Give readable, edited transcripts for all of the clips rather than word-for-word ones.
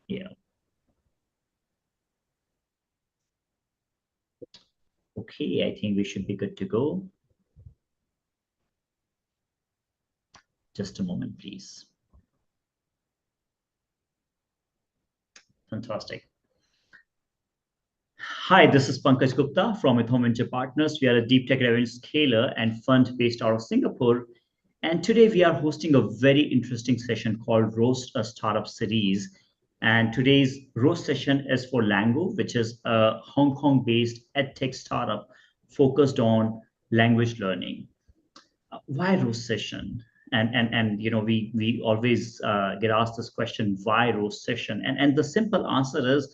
Yeah. Okay, I think we should be good to go. Just a moment, please. Fantastic. Hi, this is Pankaj Gupta from EthAum Venture Partners. We are a deep tech revenue scaler and fund based out of Singapore. And today we are hosting a very interesting session called Roast a Startup Series. And today's roast session is for Lango, which is a Hong Kong-based edtech startup focused on language learning. Why roast session? And you know, we always get asked this question, why roast session? And the simple answer is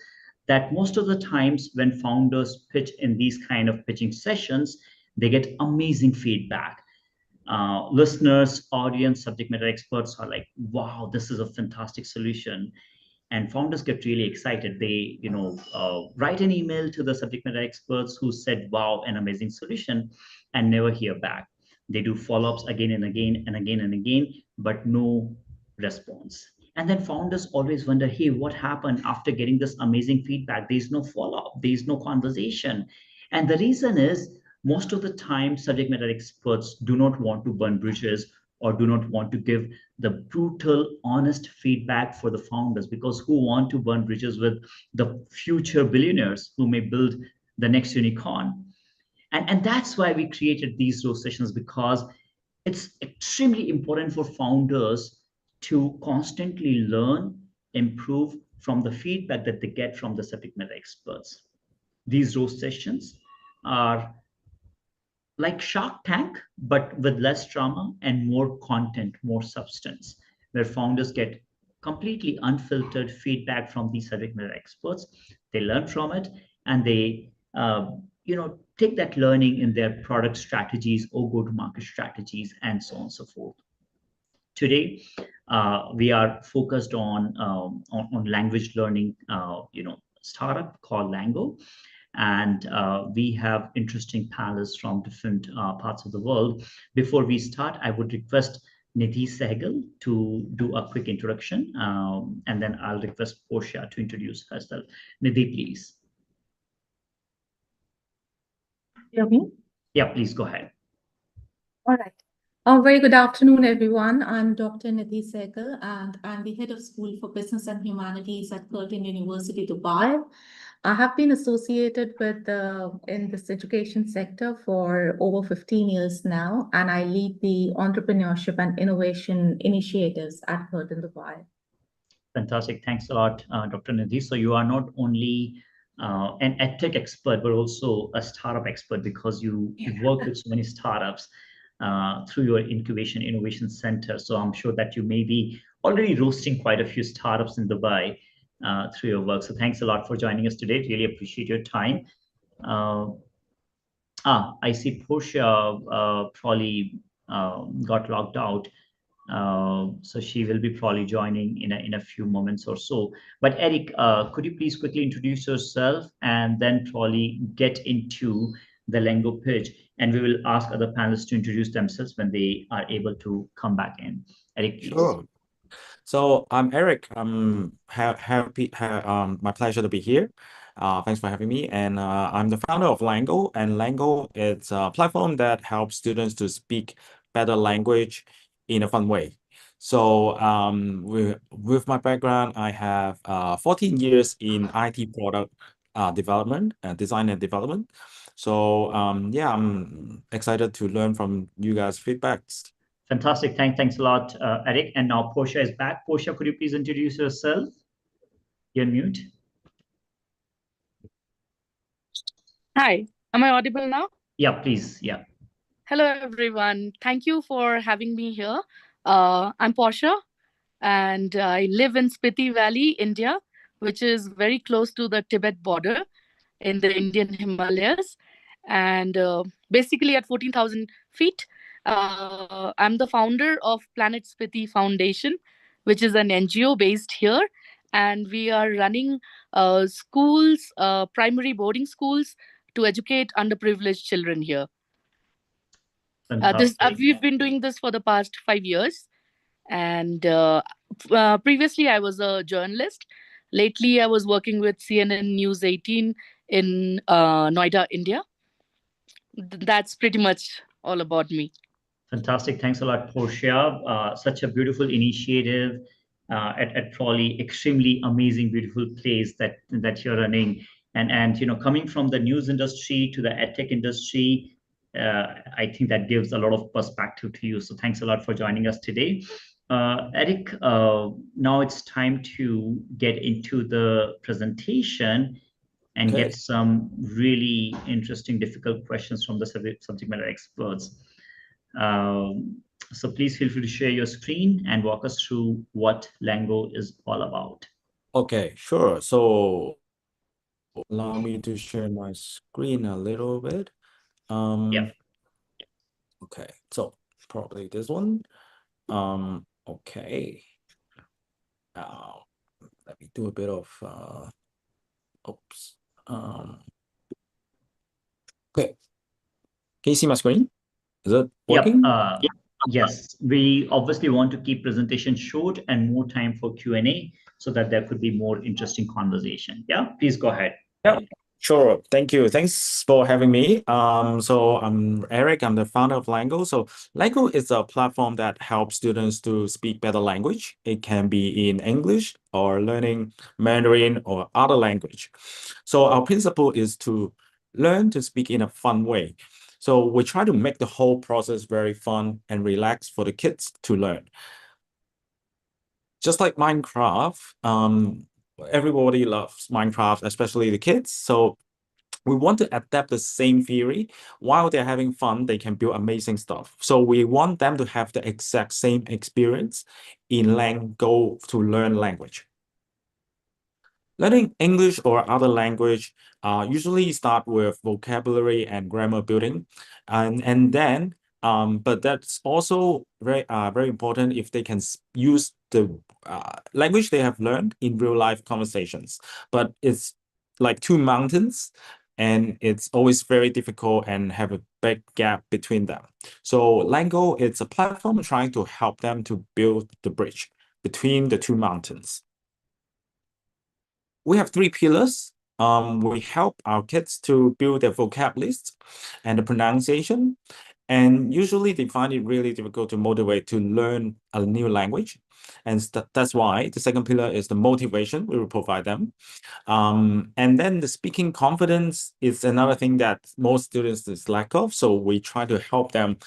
that most of the times when founders pitch in these kind of pitching sessions, they get amazing feedback. Listeners, audience, subject matter experts are like, wow, this is a fantastic solution. And founders get really excited. They, write an email to the subject matter experts who said, wow, an amazing solution, and never hear back. They do follow-ups again and again and again and again, but no response. And then founders always wonder, hey, what happened after getting this amazing feedback? There's no follow-up, there's no conversation. And the reason is most of the time, subject matter experts do not want to burn bridges or do not want to give the brutal, honest feedback for the founders, because who want to burn bridges with the future billionaires who may build the next unicorn? And that's why we created these roast sessions, because it's extremely important for founders to constantly learn, improve from the feedback that they get from the subject matter experts. These roast sessions are like Shark Tank, but with less drama and more content, more substance, where founders get completely unfiltered feedback from these subject matter experts. They learn from it, and they, take that learning in their product strategies or go-to-market strategies, and so on and so forth. Today, we are focused on language learning, startup called Lango, and we have interesting panelists from different parts of the world. Before we start, I would request Nidhi Sehgal to do a quick introduction, and then I'll request Portia to introduce herself. Nidhi, please. Hear me? Yeah, please go ahead. All right. Very good afternoon, everyone. I'm Dr. Nidhi Sehgal, and I'm the head of School for Business and Humanities at Curtin University, Dubai. I have been associated with in this education sector for over 15 years now, and I lead the entrepreneurship and innovation initiatives at Curtin Dubai. Fantastic. Thanks a lot, Dr. Nidhi. So you are not only an edtech expert, but also a startup expert, because you work with so many startups through your incubation innovation center. So I'm sure that you may be already roasting quite a few startups in Dubai through your work. So thanks a lot for joining us today. Really appreciate your time. I see Portia probably got logged out. So she will be probably joining in a few moments or so. But Eric, could you please quickly introduce yourself and then probably get into the Lango pitch, and we will ask other panelists to introduce themselves when they are able to come back in. Eric, please. Sure. So I'm Eric. I'm happy. My pleasure to be here. Thanks for having me. And I'm the founder of Lango. And Lango is a platform that helps students to speak better language in a fun way. So with my background, I have 14 years in IT product development, design and development. So yeah, I'm excited to learn from you guys' feedbacks. Fantastic. Thanks a lot, Eric. And now Portia is back. Portia, could you please introduce yourself? You're mute. Hi, am I audible now? Yeah, please. Yeah. Hello, everyone. Thank you for having me here. I'm Portia, and I live in Spiti Valley, India, which is very close to the Tibet border in the Indian Himalayas. And basically at 14,000 feet, I'm the founder of Planet Spiti Foundation, which is an NGO based here. And we are running schools, primary boarding schools, to educate underprivileged children here. We've been doing this for the past 5 years. And previously, I was a journalist. Lately, I was working with CNN News 18 in Noida, India. That's pretty much all about me. Fantastic. Thanks a lot, Portia. Such a beautiful initiative at Trolley. Extremely amazing, beautiful place that you're running. And coming from the news industry to the edtech industry, I think that gives a lot of perspective to you. So thanks a lot for joining us today. Eric, now it's time to get into the presentation and Okay. get some really interesting, difficult questions from the subject matter experts. So please feel free to share your screen and walk us through what Lango is all about. Okay, sure. So allow me to share my screen a little bit. Yeah. Okay, so probably this one. Okay. Now let me do a bit of oops. Okay. Can you see my screen? Is it working? Yep. Yes, we obviously want to keep presentation short and more time for Q&A so that there could be more interesting conversation. Yeah, please go ahead. Yeah, sure. Thank you. Thanks for having me. So I'm Eric. I'm the founder of Lango. So Lango is a platform that helps students to speak better language. It can be in English or learning Mandarin or other language. So our principle is to learn to speak in a fun way. So we try to make the whole process very fun and relaxed for the kids to learn. Just like Minecraft, everybody loves Minecraft, especially the kids. So we want to adapt the same theory. While they're having fun, they can build amazing stuff. So we want them to have the exact same experience in Lango to learn language. Learning English or other language usually start with vocabulary and grammar building, and then but that's also very important if they can use the language they have learned in real life conversations. But it's like two mountains, and it's always very difficult and have a big gap between them. So Lango, it's a platform trying to help them to build the bridge between the two mountains. We have three pillars. We help our kids to build their vocab list and the pronunciation. And usually they find it really difficult to motivate to learn a new language. And that's why the second pillar is the motivation we will provide them. And then the speaking confidence is another thing that most students is lack of. So we try to help them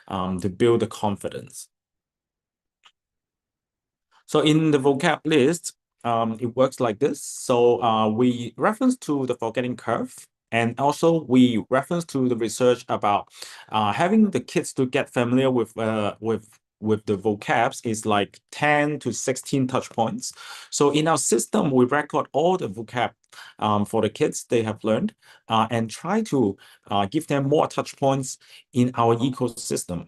to build the confidence. So in the vocab list, it works like this. So we reference to the forgetting curve, and also we reference to the research about having the kids to get familiar with the vocabs is like 10 to 16 touch points. So in our system, we record all the vocab for the kids they have learned and try to give them more touch points in our ecosystem.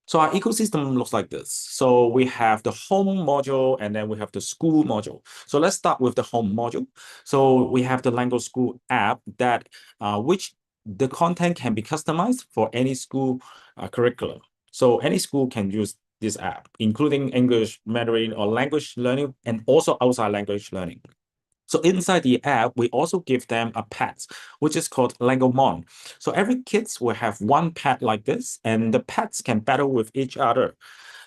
So our ecosystem looks like this. So we have the home module, and then we have the school module. So let's start with the home module. So we have the Lango School app that which the content can be customized for any school curriculum. So any school can use this app, including English, Mandarin, or language learning, and also outside language learning. So inside the app, we also give them a pet, which is called Langomon. So every kids will have one pet like this, and the pets can battle with each other.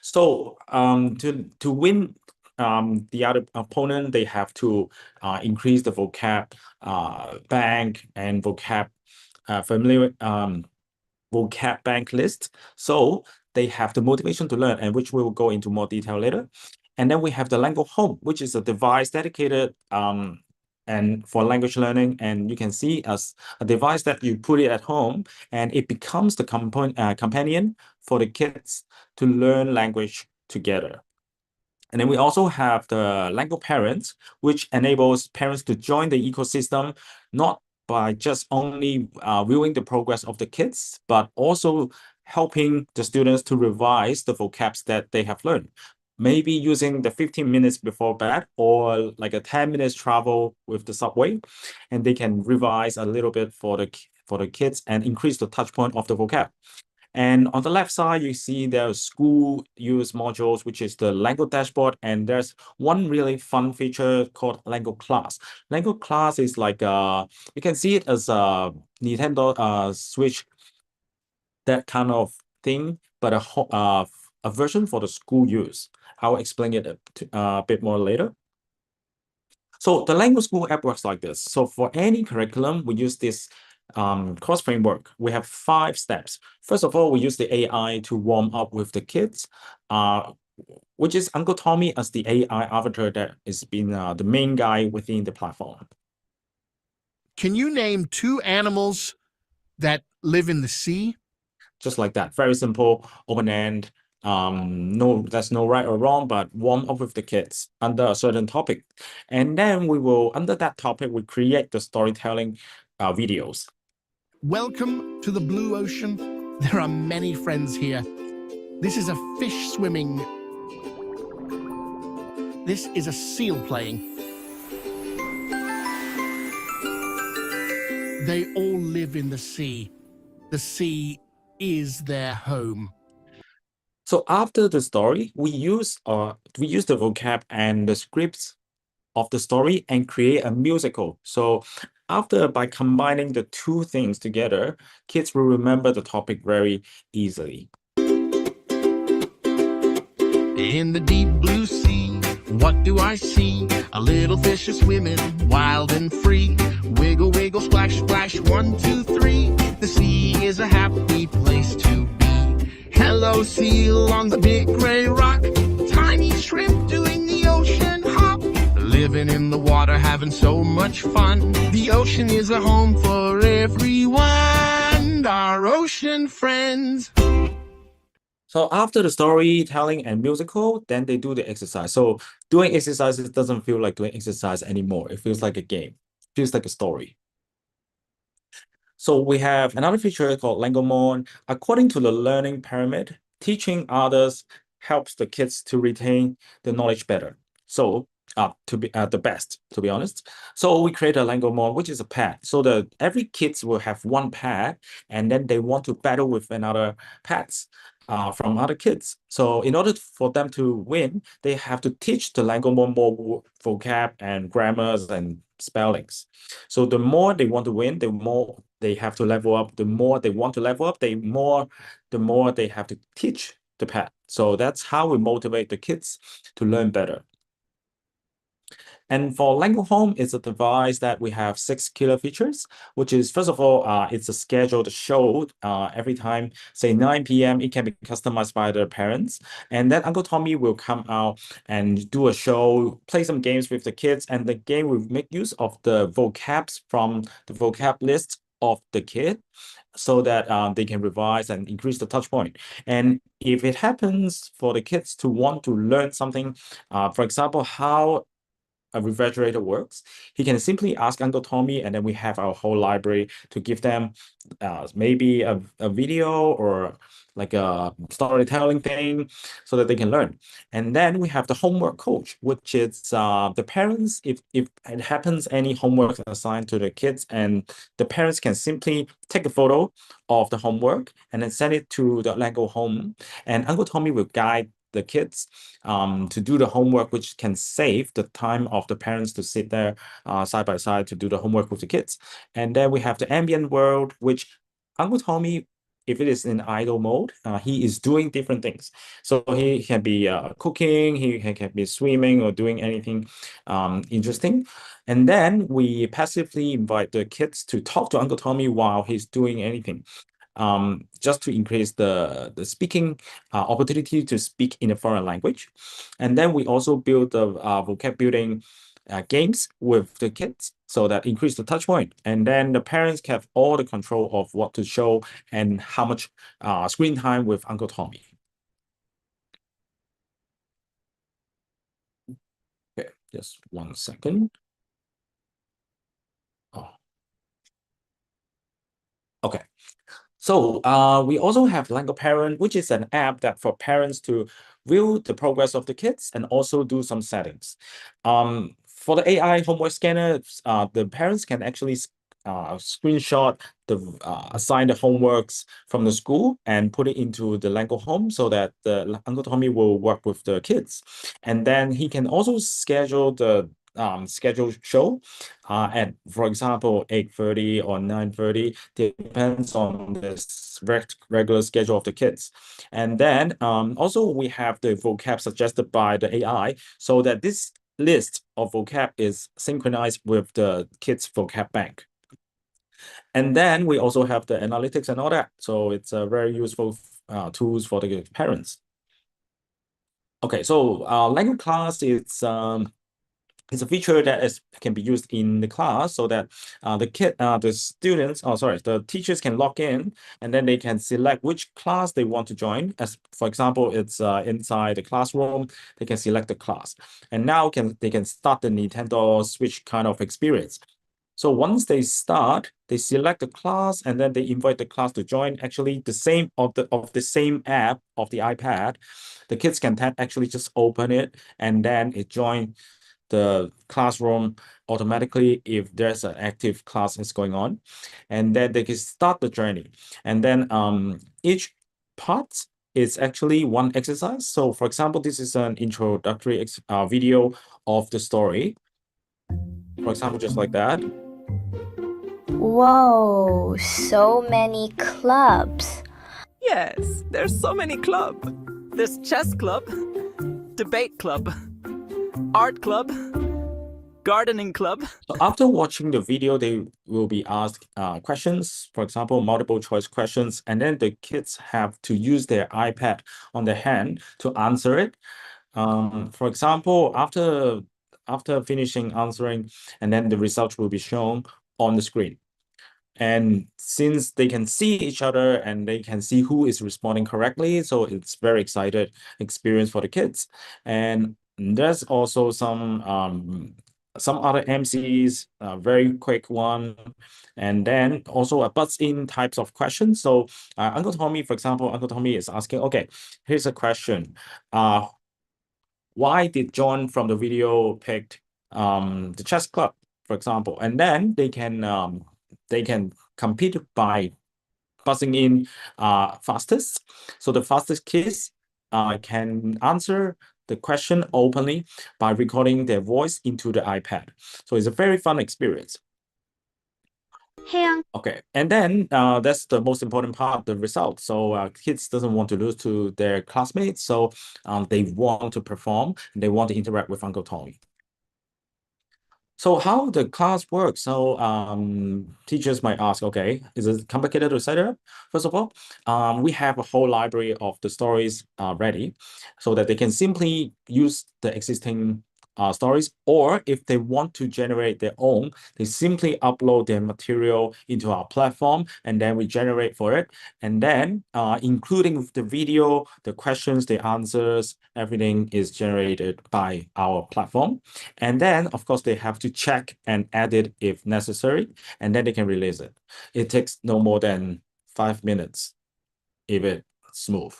So to win the other opponent, they have to increase the vocab bank and vocab familiar vocab bank list. So they have the motivation to learn, and which we will go into more detail later. And then we have the Lango Home, which is a device dedicated and for language learning. And you can see as a device that you put it at home, and it becomes the companion for the kids to learn language together. And then we also have the Lango Parents, which enables parents to join the ecosystem, not by just only viewing the progress of the kids, but also helping the students to revise the vocabs that they have learned. Maybe using the 15 minutes before bed or like a 10 minutes travel with the subway, and they can revise a little bit for the kids and increase the touch point of the vocab. And on the left side, you see there's school use modules, which is the Lango dashboard. And there's one really fun feature called Lango Class. Lango Class is like, you can see it as a Nintendo Switch, that kind of thing, but a version for the school use. I'll explain it a bit more later. So the Lango School app works like this. So for any curriculum, we use this course framework. We have 5 steps. First of all, we use the AI to warm up with the kids, which is Uncle Tommy as the AI avatar that has been the main guy within the platform. Can you name 2 animals that live in the sea? Just like that, very simple, open-end. No, there's no right or wrong, but warm up with the kids under a certain topic. And then we will, under that topic, we create the storytelling videos. Welcome to the blue ocean. There are many friends here. This is a fish swimming. This is a seal playing. They all live in the sea. The sea is their home. So after the story, we use the vocab and the scripts of the story and create a musical. So by combining the 2 things together, kids will remember the topic very easily. In the deep blue sea, what do I see? A little fish is swimming, wild and free. Wiggle, wiggle, splash, splash, 1, 2, 3. The sea is a happy place to be. Hello, seal on the big gray rock. Tiny shrimp doing the ocean hop. Living in the water, having so much fun. The ocean is a home for everyone. Our ocean friends. So after the storytelling and musical, then they do the exercise. So doing exercises doesn't feel like doing exercise anymore. It feels like a game. It feels like a story. So we have another feature called Langomon. According to the learning pyramid, teaching others helps the kids to retain the knowledge better. So to be the best, to be honest. So we create a Langomon, which is a pet. So that every kids will have 1 pet, and then they want to battle with another pets from other kids. So in order for them to win, they have to teach the Langomon more vocab and grammars and spellings. So the more they want to win, the more they have to level up. The more they want to level up, the more they have to teach the pet. So that's how we motivate the kids to learn better. And for Lango Home, it's a device that we have 6 killer features, which is, first of all, it's a scheduled show every time, say 9 p.m. It can be customized by the parents. And then Uncle Tommy will come out and do a show, play some games with the kids, and the game will make use of the vocabs from the vocab list of the kid, so that they can revise and increase the touch point. And if it happens for the kids to want to learn something, for example, how a refrigerator works, he can simply ask Uncle Tommy, and then we have our whole library to give them maybe a video or like a storytelling thing so that they can learn. And then we have the homework coach, which is the parents, if it happens any homework assigned to the kids, and the parents can simply take a photo of the homework and then send it to the Lango Home, and Uncle Tommy will guide the kids to do the homework, which can save the time of the parents to sit there side by side to do the homework with the kids. And then we have the ambient world, which Uncle Tommy, if it is in idle mode, he is doing different things. So he can be cooking, he can be swimming or doing anything interesting. And then we passively invite the kids to talk to Uncle Tommy while he's doing anything. Just to increase the speaking opportunity to speak in a foreign language. And then we also build the vocab building games with the kids, so that increase the touch point. And then the parents have all the control of what to show and how much screen time with Uncle Tommy. Okay, just 1 second. Oh. Okay. So we also have Lango Parent, which is an app that for parents to view the progress of the kids and also do some settings. For the AI homework scanner, the parents can actually screenshot assign the homeworks from the school and put it into the Lango home so that the Uncle Tommy will work with the kids. And then he can also schedule the scheduled show at, for example, 8:30 or 9:30, depends on the regular schedule of the kids. And then also we have the vocab suggested by the AI, so that this list of vocab is synchronized with the kids' vocab bank. And then we also have the analytics and all that. So it's a very useful tools for the parents. Okay, so language class is it's a feature that can be used in the class so that the teachers can log in, and then they can select which class they want to join. As for example, it's inside the classroom, they can select the class, and now they can start the Nintendo Switch kind of experience. So once they start, they select the class, and then they invite the class to join. Actually, the same of the same app of the iPad, the kids can actually just open it, and then it join the classroom automatically if there's an active class is going on, and then they can start the journey. And then each part is actually one exercise. So for example, this is an introductory video of the story. For example, just like that. Whoa, so many clubs. Yes, there's so many clubs. There's chess club, debate club, art club, gardening club. So after watching the video, they will be asked questions, for example, multiple choice questions, and then the kids have to use their iPad on their hand to answer it. For example, after finishing answering, and then the results will be shown on the screen. And since they can see each other and they can see who is responding correctly, so it's very excited experience for the kids. And there's also some other MCs, very quick one, and then also a buzz-in types of questions. So Uncle Tommy, for example, Uncle Tommy is asking, okay, here's a question. Why did John from the video pick the chess club, for example? And then they can compete by buzzing in fastest. So the fastest kids can answer the question openly by recording their voice into the iPad. So it's a very fun experience. Hey, Okay, and then that's the most important part, the result. So kids doesn't want to lose to their classmates, so they want to perform, and they want to interact with Uncle Tommy. So how the class works? So teachers might ask, okay, is it complicated to set it up? First of all, we have a whole library of the stories ready so that they can simply use the existing stories, or if they want to generate their own, they simply upload their material into our platform, and then we generate for it. And then including with the video, the questions, the answers, everything is generated by our platform. And then, of course, they have to check and edit if necessary, and then they can release it. It takes no more than 5 minutes if it's smooth.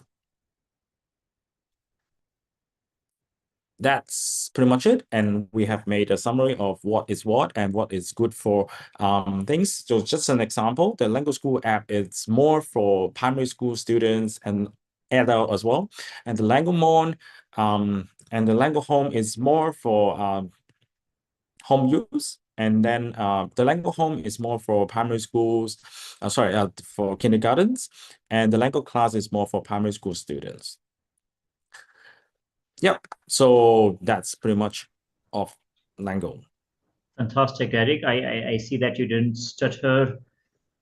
That's pretty much it, and we have made a summary of what is what and what is good for things. So just an example, the Lango School app is more for primary school students and adult as well, and the Lango Mon and the Lango Home is more for home use. And then the Lango Home is more for primary schools, for kindergartens, and the Lango class is more for primary school students. Yep, so that's pretty much of Lango. Fantastic, Eric. I see that you didn't stutter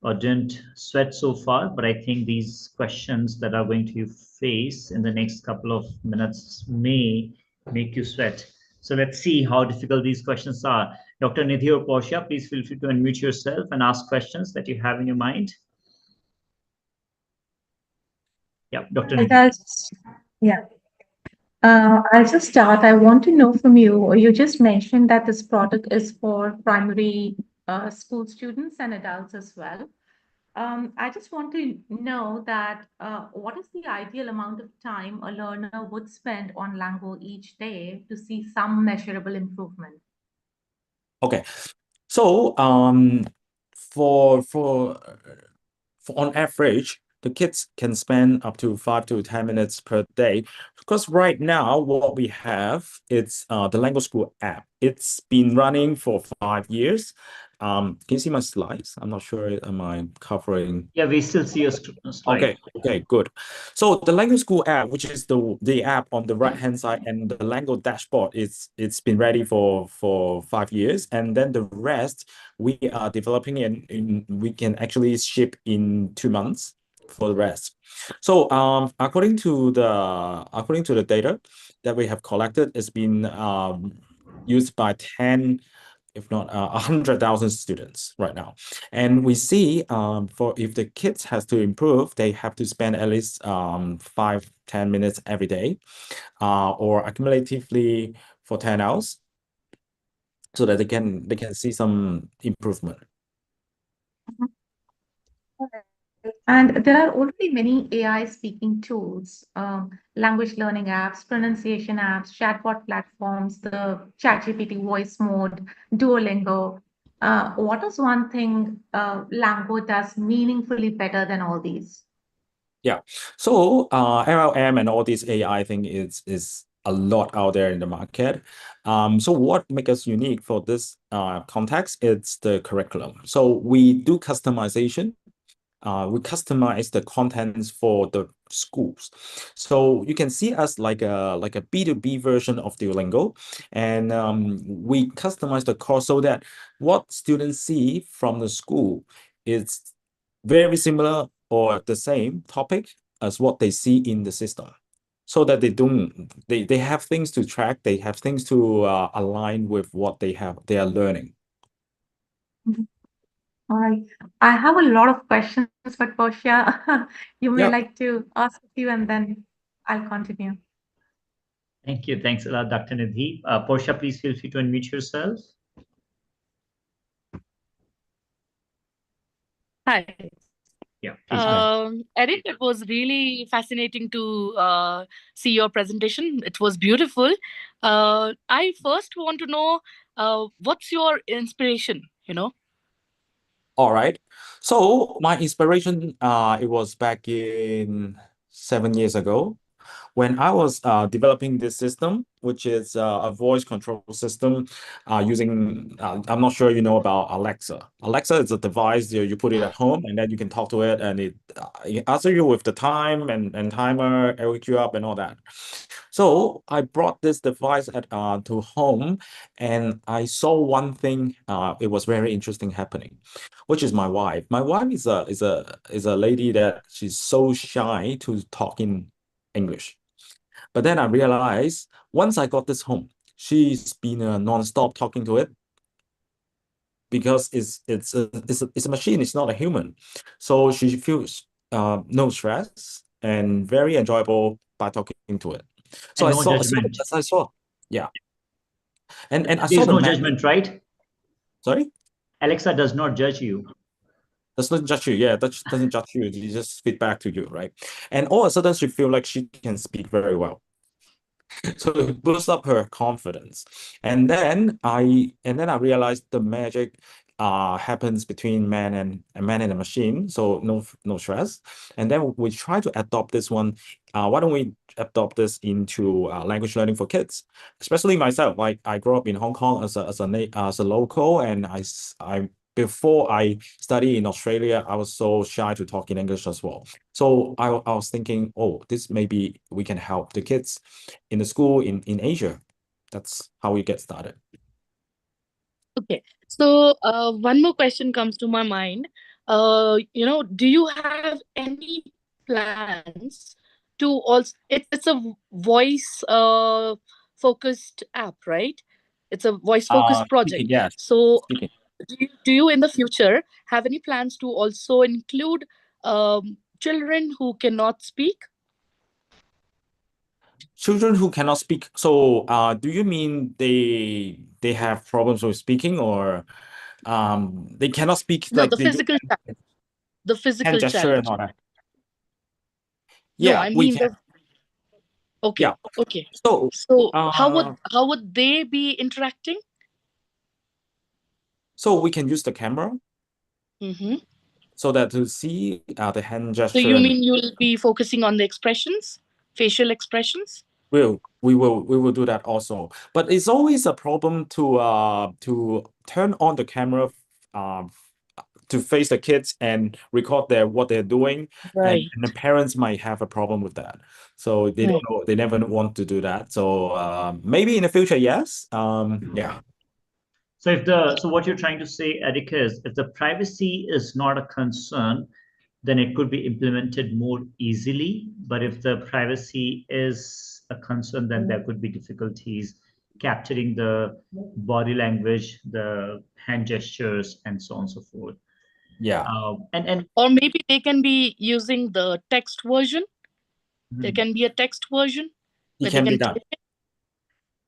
or didn't sweat so far, but I think these questions that are going to face in the next couple of minutes may make you sweat. So let's see how difficult these questions are. Dr. Nidhi or Portia, please feel free to unmute yourself and ask questions that you have in your mind. Yeah, Dr. Nidhi. Yeah. I'll just start. I want to know from you. You just mentioned that this product is for primary school students and adults as well. I just want to know that what is the ideal amount of time a learner would spend on Lango each day to see some measurable improvement? Okay, so on average, the kids can spend up to 5 to 10 minutes per day. Because right now, what we have, it's the Lango School app. It's been running for 5 years. Can you see my slides? I'm not sure, am I covering? Yeah, we still see a slide. Okay, good. So the Lango School app, which is the app on the right-hand side, and the Lango dashboard, it's been ready for 5 years, and then the rest we are developing and we can actually ship in 2 months for the rest. So according to the data that we have collected, it's been used by 10, if not 100,000 students right now. And we see for if the kids has to improve, they have to spend at least 5-10 minutes every day, or accumulatively for 10 hours, so that they can see some improvement. And there are already many AI speaking tools, language learning apps, pronunciation apps, chatbot platforms, the ChatGPT voice mode, Duolingo. What is one thing Lango does meaningfully better than all these? Yeah. So LLM and all this AI thing is a lot out there in the market. So what makes us unique for this context? It's the curriculum. So we do customization. We customize the contents for the schools. So you can see us like a B2B version of Duolingo, and we customize the course so that what students see from the school is very similar or the same topic as what they see in the system, so that they have things to track, they have things to align with what they are learning. All right. I have a lot of questions, but Portia, you may Yeah. like to ask a few and then I'll continue. Thank you. Thanks a lot, Dr. Nidhi. Portia, please feel free to unmute yourself. Hi. Yeah, please go ahead. Eric, it was really fascinating to see your presentation. It was beautiful. I first want to know what's your inspiration, All right. So my inspiration, it was back in 7 years ago when I was developing this system, which is a voice control system using, I'm not sure you know about Alexa. Alexa is a device you put it at home, and then you can talk to it, and it answers you with the time and timer, wake you up and all that. So I brought this device to home, and I saw one thing. It was very interesting happening, which is my wife. My wife is a lady that she's so shy to talk in English. But then I realized once I got this home, she's been non-stop talking to it, because it's a machine, it's not a human. So she feels no stress and very enjoyable by talking to it. So And no judgment. I saw, yeah. And I saw There's the no magic. judgment, right? Sorry? Alexa does not judge you. Doesn't judge you, yeah, that doesn't judge you, you just feed back to you, right? And all of a sudden she feel like she can speak very well. So it boosts up her confidence. And then I realized the magic happens between man and a machine. So no stress. And then we try to adopt this one. Why don't we adopt this into language learning for kids? Especially myself, like I grew up in Hong Kong as a local, and I before I studied in Australia, I was so shy to talk in English as well. So I was thinking, oh, this maybe we can help the kids in the school in Asia. That's how we get started. Okay. So one more question comes to my mind. Do you have any plans to also, it's a voice focused app, right? It's a voice focused project. Yes. So Speaking. do you in the future have any plans to also include children who cannot speak? Children who cannot speak. So do you mean they have problems with speaking, or they cannot speak, No, like the they do physical the hand physical gesture and challenge. all that? No, Yeah, I we mean can. okay. Yeah. Okay. So So how would they be interacting? so we can use the camera. Mm-hmm. so that to see the hand So gesture. you mean you'll be focusing on the expressions, facial expressions? We will do that also, but it's always a problem to turn on the camera to face the kids and record what they're doing, Right. and the parents might have a problem with that, so they don't know, they never want to do that. So maybe in the future, yes. Yeah. So what you're trying to say, Eric, is if the privacy is not a concern, then it could be implemented more easily. But if the privacy is a concern, then there could be difficulties capturing the body language, the hand gestures, and so on and so forth. Yeah. And Or maybe they can be using the text version. There can be a text version It where can they be can done. type it.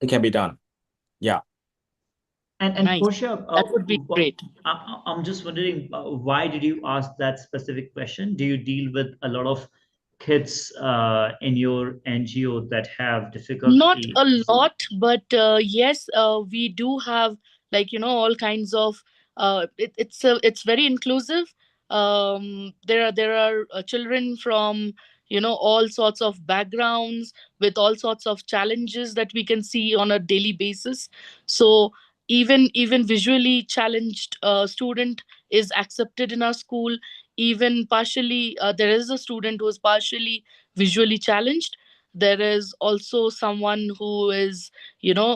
It can be done. Yeah. And Nice. Portia, That would be great. I'm just wondering, why did you ask that specific question? Do you deal with a lot of kids in your NGO that have Not difficulty? a lot, but yes, we do have, like, all kinds of. It's very inclusive. There are children from all sorts of backgrounds with all sorts of challenges that we can see on a daily basis. So even visually challenged student is accepted in our school. Even partially, there is a student who is partially visually challenged. There is also someone who is who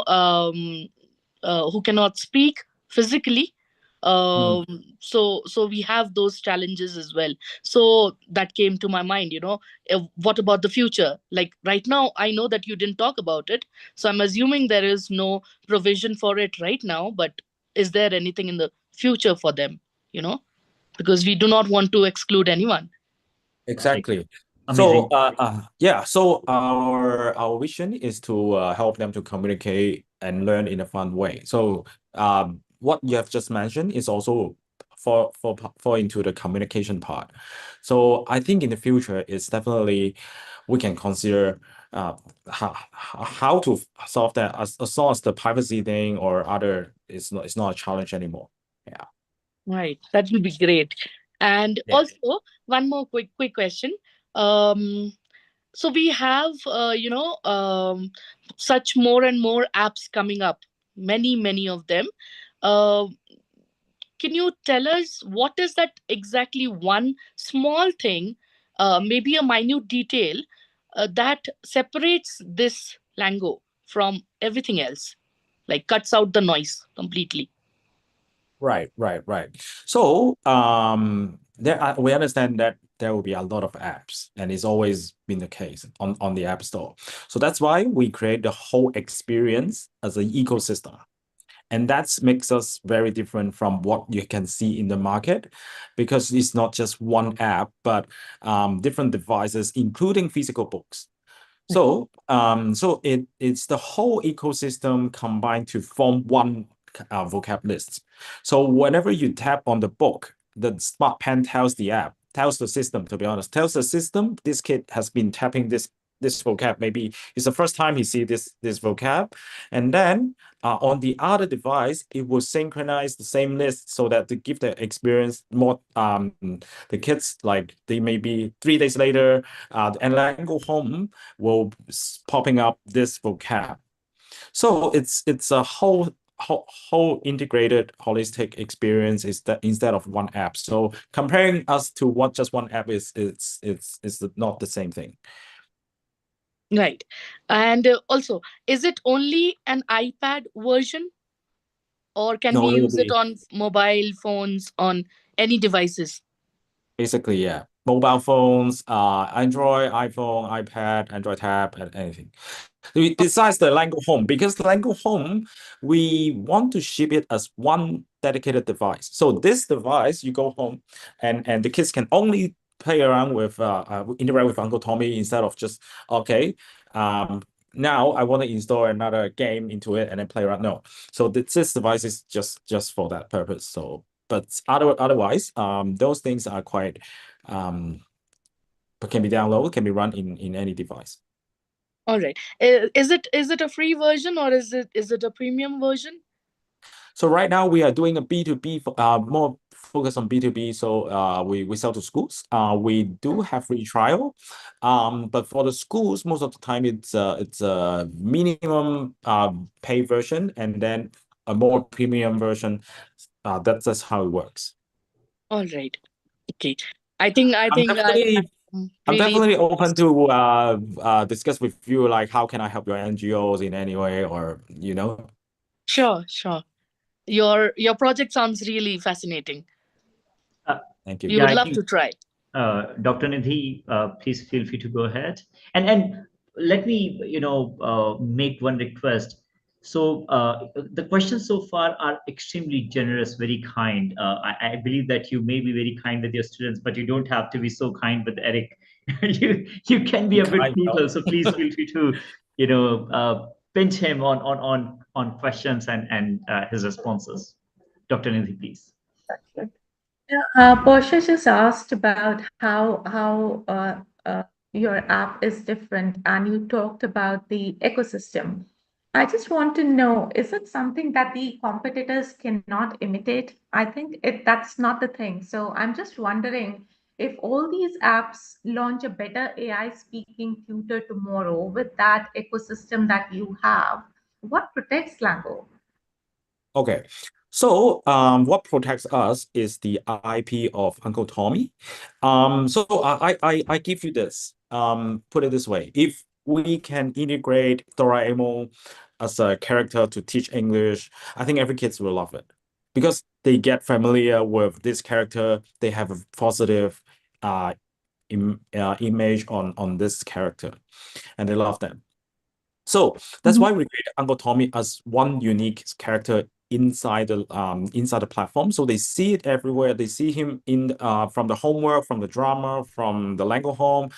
cannot speak physically. So we have those challenges as well. So that came to my mind. What about the future? Like right now, I know that you didn't talk about it, so I'm assuming there is no provision for it right now, but is there anything in the future for them? Because we do not want to exclude anyone. Exactly. Amazing. So yeah, so our vision is to help them to communicate and learn in a fun way. So what you have just mentioned is also fall into the communication part. So I think in the future, it's definitely we can consider how to solve that as long as the privacy thing or other is not a challenge anymore. Yeah. Right, that will be great. And Yeah. also, one more quick question. So we have, such more and more apps coming up, many of them. Uh, can you tell us what is that exactly one small thing, maybe a minute detail, that separates this Lango from everything else, like cuts out the noise completely? Right. So we understand that there will be a lot of apps, and it's always been the case on the App Store. So that's why we create the whole experience as an ecosystem. And that makes us very different from what you can see in the market, because it's not just one app, but different devices, including physical books. So it's the whole ecosystem combined to form one vocab list. So whenever you tap on the book, the smart pen tells the system, to be honest, tells the system this kid has been tapping this vocab. Maybe it's the first time he see this vocab, and then on the other device, it will synchronize the same list so that to give the experience more. The kids, like, they may be 3 days later, and Lango home will popping up this vocab. So it's a whole integrated holistic experience is that instead of one app. So comparing us to what just one app is, it's not the same thing. Right. And also, is it only an iPad version, or can we use it on mobile phones, on any devices? Basically, yeah. Mobile phones, Android, iPhone, iPad, Android tab, and anything. Besides the Lango Home, because Lango Home, we want to ship it as one dedicated device. So this device, you go home, and the kids can only play around with, interact with Uncle Tommy instead of just, okay, now I want to install another game into it and then play around. No, so this device is just for that purpose. So, but otherwise, those things are quite, but can be downloaded, can be run in any device. All right. Is it a free version, or is it a premium version? So right now we are doing a B2B more focus on B2B, so we sell to schools. We do have free trial, but for the schools, most of the time it's a minimum pay version and then a more premium version. That's how it works. All right. Okay. I think I'm I'm definitely really open to discuss with you, like how can I help your NGOs in any way, or sure. Your project sounds really fascinating. Thank you. We Yeah, would I love think to try. Dr. Nidhi, please feel free to go ahead. And let me, make one request. So the questions so far are extremely generous, very kind. I believe that you may be very kind with your students, but you don't have to be so kind with Eric. You can be a bit I know. brutal. So please feel free to, pinch him on questions and his responses. Dr. Nidhi, please. Portia just asked about how your app is different, and you talked about the ecosystem. I just want to know, is it something that the competitors cannot imitate? I think that's not the thing. So I'm just wondering if all these apps launch a better AI speaking tutor tomorrow with that ecosystem that you have, what protects Lango? Okay. So what protects us is the IP of Uncle Tommy. So I give you this. Put it this way. If we can integrate Doraemon as a character to teach English, I think every kids will love it. Because they get familiar with this character, they have a positive image on this character, and they love them. So that's why we created Uncle Tommy as one unique character inside the platform. So they see it everywhere. They see him in from the homework, from the drama, from the Lango home.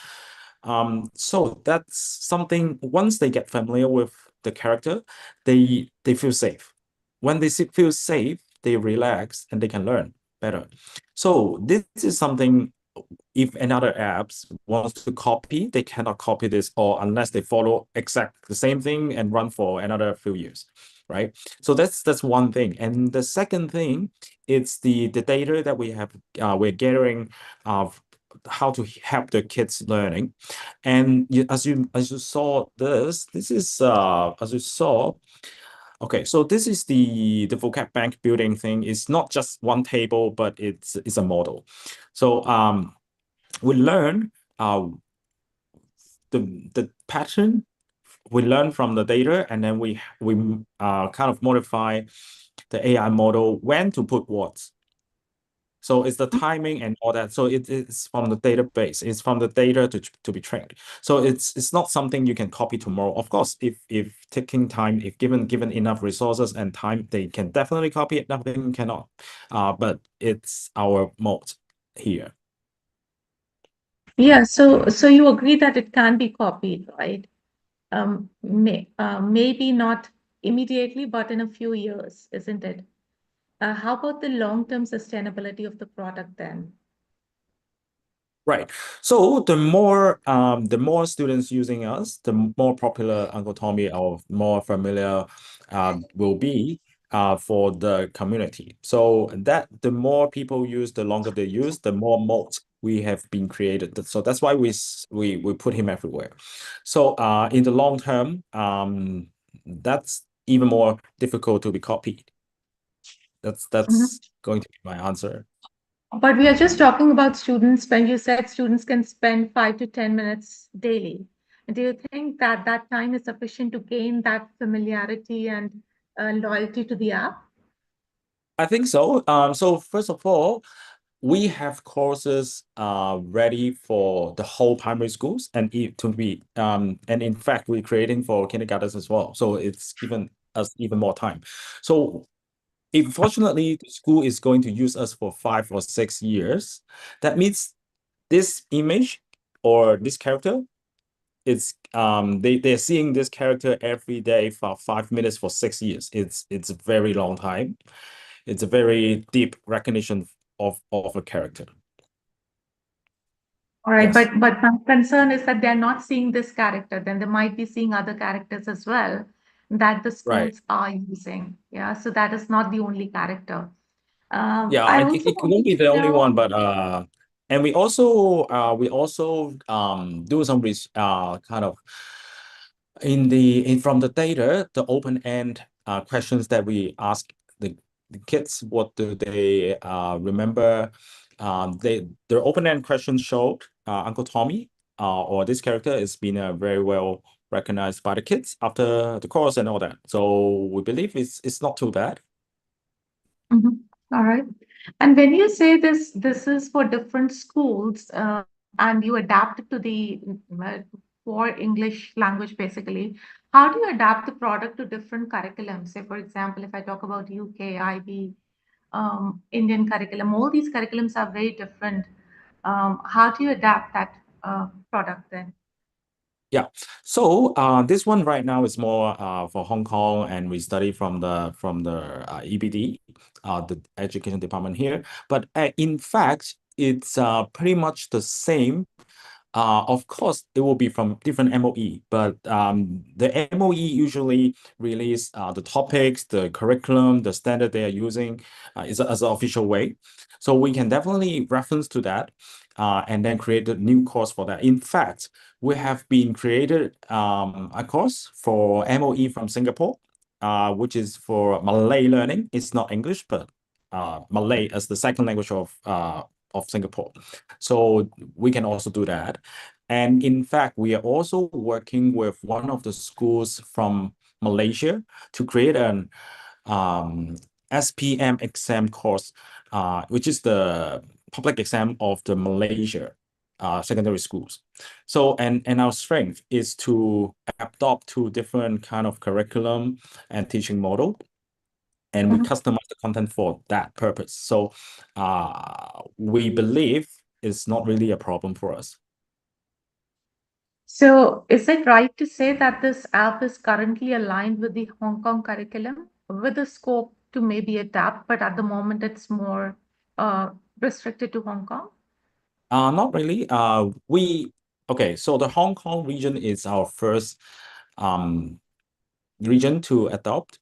So that's something. Once they get familiar with the character, they feel safe. When they feel safe, they relax and they can learn better. So this is something. If another apps wants to copy, they cannot copy this, or unless they follow exact the same thing and run for another few years, right? So that's one thing. And the second thing, it's the data that we have we're gathering of how to help the kids learning. And as you saw, this is as you saw. Okay, so this is the vocab bank building thing. It's not just one table, but it's a model. So we learn the pattern. We learn from the data, and then we kind of modify the AI model when to put what. So it's the timing and all that. So it's from the database. It's from the data to be trained. So it's not something you can copy tomorrow. Of course, if taking time, if given enough resources and time, they can definitely copy it. Nothing cannot. But it's our mode here. Yeah, so you agree that it can be copied, right? Maybe not immediately, but in a few years, isn't it? How about the long-term sustainability of the product then? Right. So the more students using us, the more popular Uncle Tommy or more familiar will be for the community. So that the more people use, the longer they use, the more modes we have been created. So that's why we put him everywhere. So in the long term, that's even more difficult to be copied. That's going to be my answer. But we are just talking about students when you said students can spend 5 to 10 minutes daily. Do you think that that time is sufficient to gain that familiarity and loyalty to the app? I think so. So first of all, we have courses ready for the whole primary schools and and in fact we're creating for kindergartens as well. So it's given us even more time. So if fortunately the school is going to use us for 5 or 6 years, that means this image or this character is they're seeing this character every day for 5 minutes for 6 years. It's a very long time. It's a very deep recognition of a character. All right, Yes. but my concern is that they're not seeing this character, then they might be seeing other characters as well that the Right. schools are using. Yeah, so that is not the only character. Yeah, I it, also it won't wanted be to the only know. one, but and we also do some kind of from the data, the open-end questions that we ask the kids, what do they remember? Their open-end questions showed Uncle Tommy or this character is being very well recognized by the kids after the course and all that. So we believe it's not too bad. Mhm. All right. And when you say this is for different schools, and you adapt it to the for English language basically, how do you adapt the product to different curriculums? Say, for example, if I talk about UK, IB, Indian curriculum, all these curriculums are very different. How do you adapt that product then? Yeah. So this one right now is more for Hong Kong, and we study from the EBD, the education department here. But in fact, it's pretty much the same. Of course, it will be from different MOE, but the MOE usually release the topics, the curriculum, the standard they are using is as an official way. So we can definitely reference to that and then create a new course for that. In fact, we have been created a course for MOE from Singapore, which is for Malay learning. It's not English, but Malay as the second language of Singapore. So we can also do that. And in fact, we are also working with one of the schools from Malaysia to create an SPM exam course, which is the public exam of the Malaysia secondary schools. So, and our strength is to adopt to different kind of curriculum and teaching model, and we customize the content for that purpose. So we believe it's not really a problem for us. So, is it right to say that this app is currently aligned with the Hong Kong curriculum with the scope to maybe adapt, but at the moment it's more restricted to Hong Kong? Not really. Okay, so the Hong Kong region is our first region to adopt.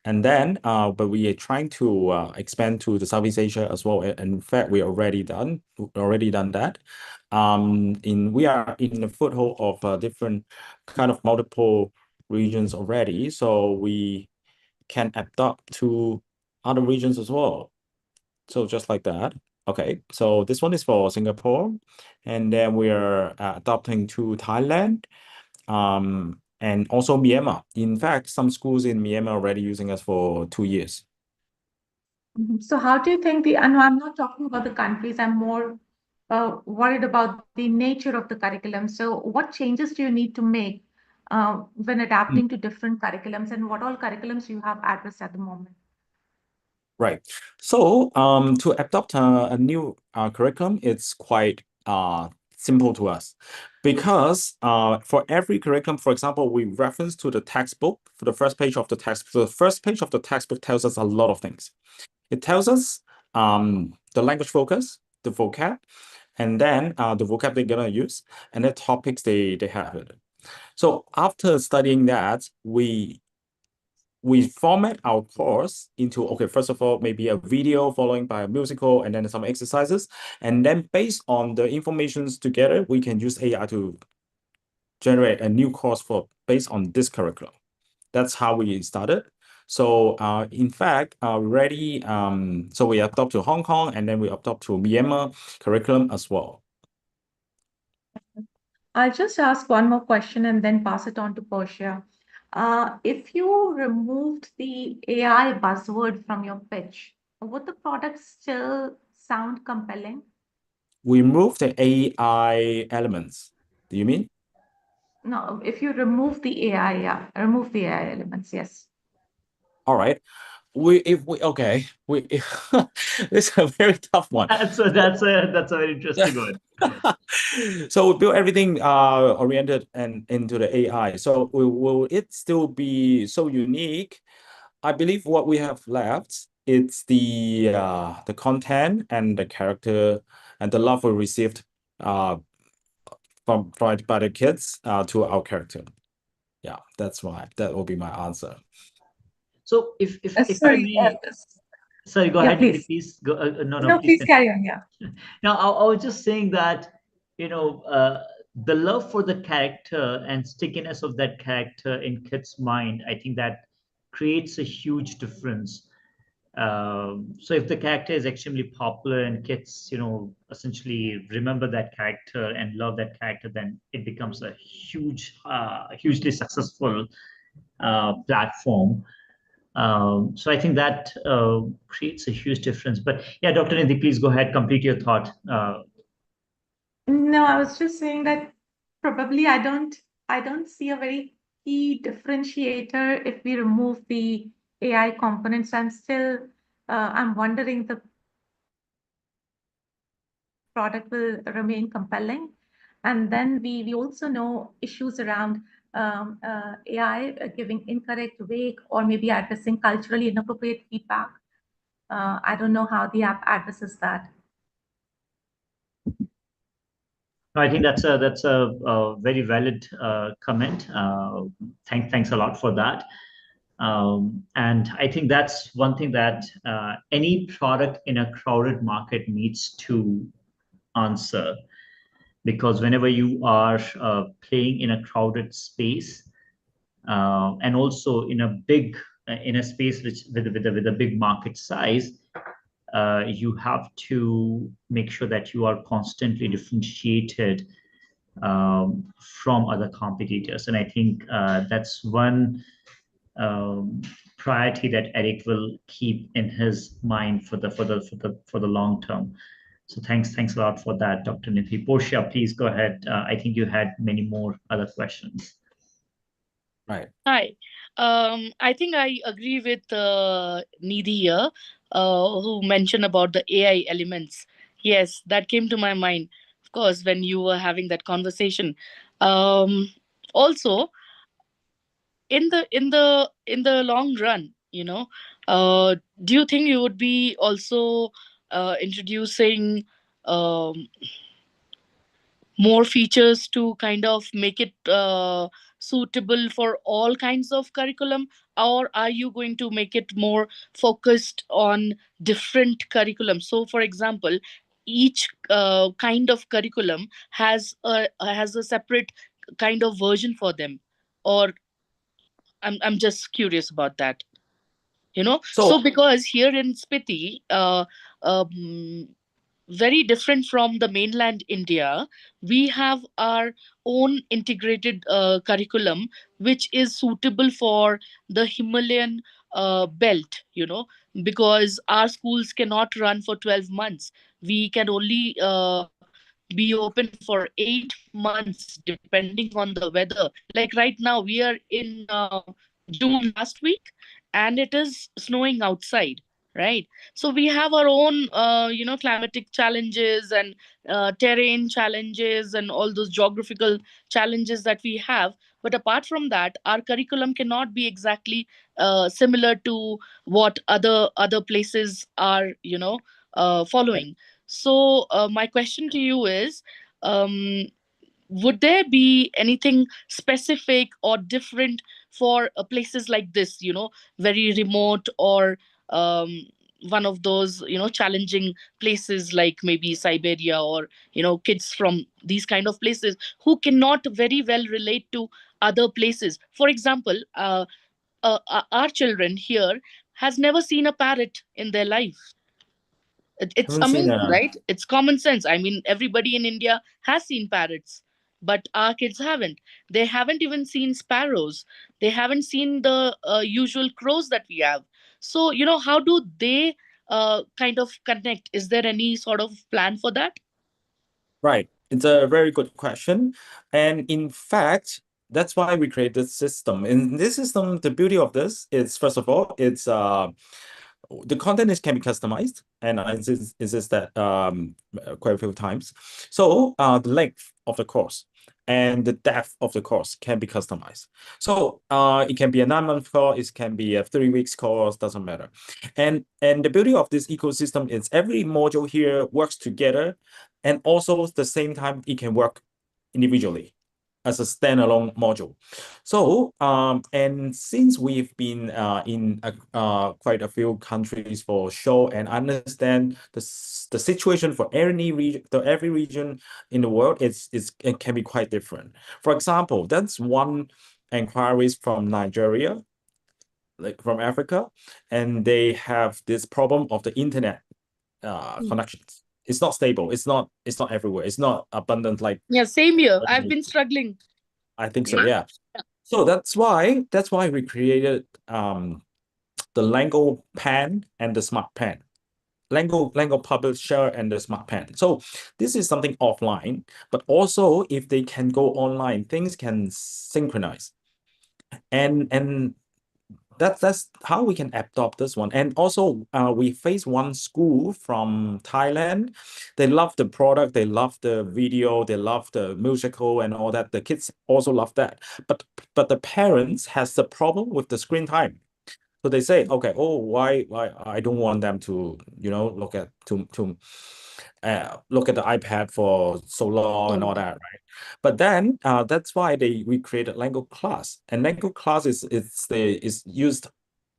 And then, but we are trying to expand to the Southeast Asia as well. And in fact, we already done that. We are in the foothold of different kind of multiple regions already, so we can adapt to other regions as well. So just like that. Okay, so this one is for Singapore, and then we are adapting to Thailand. And also Myanmar. In fact, some schools in Myanmar are already using us for 2 years. So, how do you think and I'm not talking about the countries, I'm more worried about the nature of the curriculum. So, what changes do you need to make when adapting to different curriculums, and what all curriculums you have addressed at the moment? Right. So to adopt a new curriculum, it's quite simple to us, because for every curriculum, for example, we reference to the textbook for the first page of the text. The first page of the textbook tells us a lot of things. It tells us the language focus, the vocab, and then the vocab they're gonna use, and the topics they have it. So after studying that, we format our course into, okay, first of all, maybe a video following by a musical and then some exercises. And then based on the informations together, we can use AI to generate a new course based on this curriculum. That's how we started. So in fact, already, so we adopt to Hong Kong, and then we adopt to Myanmar curriculum as well. I'll just ask one more question and then pass it on to Portia. If you removed the AI buzzword from your pitch, would the product still sound compelling? We remove the AI elements. Do you mean? No, if you remove the AI, yeah, remove the AI elements, yes. All right. Okay, this is a very tough one. That's a very interesting one. So we build everything oriented and into the AI. So will it still be so unique? I believe what we have left, it's the content and the character and the love we received from by the kids to our character. Yeah, that's why that will be my answer. So if I Sorry, may, Sorry, go Yeah, ahead, Nidhi, please. please. Go, no, No, please please carry on. Yeah. Now, I was just saying that, the love for the character and stickiness of that character in kids' mind, I think that creates a huge difference. So if the character is extremely popular and kids, essentially remember that character and love that character, then it becomes a hugely successful platform. So I think that creates a huge difference. But yeah, Dr. Nidhi, please go ahead, complete your thought. No, I was just saying that probably I don't see a very key differentiator if we remove the AI components. I'm wondering the product will remain compelling. And then we also know issues around AI giving incorrect, vague, or maybe addressing culturally inappropriate feedback. I don't know how the app addresses that. I think that's a very valid comment. Thanks a lot for that. And I think that's one thing that any product in a crowded market needs to answer, because whenever you are playing in a crowded space, and also in a space with a big market size, you have to make sure that you are constantly differentiated from other competitors. And I think that's one priority that Eric will keep in his mind for the long term. So thanks a lot for that, Dr. Nidhi. Portia, please go ahead. I think you had many more other questions. Right. Hi. I think I agree with Nidhi here, who mentioned about the AI elements. Yes, that came to my mind, of course, when you were having that conversation. Also, in the long run, do you think you would be also introducing um, more features to kind of make it suitable for all kinds of curriculum, or are you going to make it more focused on different curriculum? So for example, each kind of curriculum has a separate kind of version for them, or I'm just curious about that. So So because here in Spiti, um, very different from the mainland India, we have our own integrated curriculum, which is suitable for the Himalayan belt, because our schools cannot run for 12 months. We can only be open for 8 months depending on the weather. Like right now, we are in June last week, and it is snowing outside, right? So we have our own climatic challenges and terrain challenges and all those geographical challenges that we have. But apart from that, our curriculum cannot be exactly similar to what other places are following. So my question to you is, um, would there be anything specific or different for places like this, very remote, or um, one of those challenging places like maybe Siberia, or kids from these kind of places who cannot very well relate to other places? For example, our children here has never seen a parrot in their life. It's haven't seen amazing, a right? It's common sense. I mean, everybody in India has seen parrots, but our kids haven't. They haven't even seen sparrows. They haven't seen the usual crows that we have. So, how do they kind of connect? Is there any sort of plan for that? right. It's a very good question. And in fact, that's why we created this system. In this system, the beauty of this is, first of all, it's the content can be customized, and I insist that quite a few times. So the length of the course and the depth of the course can be customized. So it can be a 9-month course, it can be a 3 weeks course, doesn't matter. And the beauty of this ecosystem is every module here works together, and also at the same time it can work individually. as a standalone module. So, and since we've been in quite a few countries for show and understand the situation for every region in the world, it can be quite different. For example, that's one inquiries from Nigeria, like from Africa, and they have this problem of the internet connections. It's not stable. It's not everywhere. It's not abundant like. Yeah, same here. I've been struggling. I think so, yeah. So that's why we created the Lango pen and the smart pen. Lango publisher and the smart pen. So this is something offline, but also if they can go online, things can synchronize. And that's how we can adopt this one. And also we face one school from Thailand. They love the product, they love the video, they love the musical and all that. The kids also love that, but the parents has the problem with the screen time. So they say, okay, oh, why I don't want them to, look at look at the iPad for so long and all that, right? But then that's why we created Lango class, and Lango class is used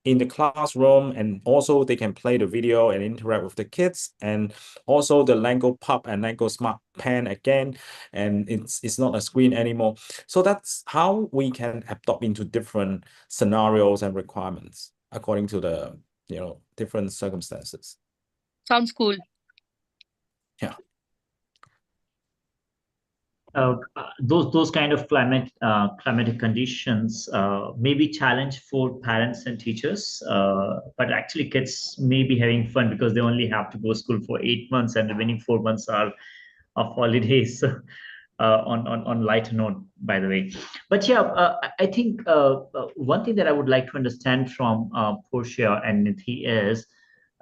in the classroom, and also they can play the video and interact with the kids, and also the Lango Pub and Lango Smart Pen again, and it's not a screen anymore. So that's how we can adopt into different scenarios and requirements according to the different circumstances. Sounds cool. Yeah. Those kind of climatic conditions may be challenge for parents and teachers, but actually kids may be having fun because they only have to go to school for 8 months, and the remaining 4 months are of holidays. On lighter note, by the way. But yeah, I think one thing that I would like to understand from Portia and Nidhi is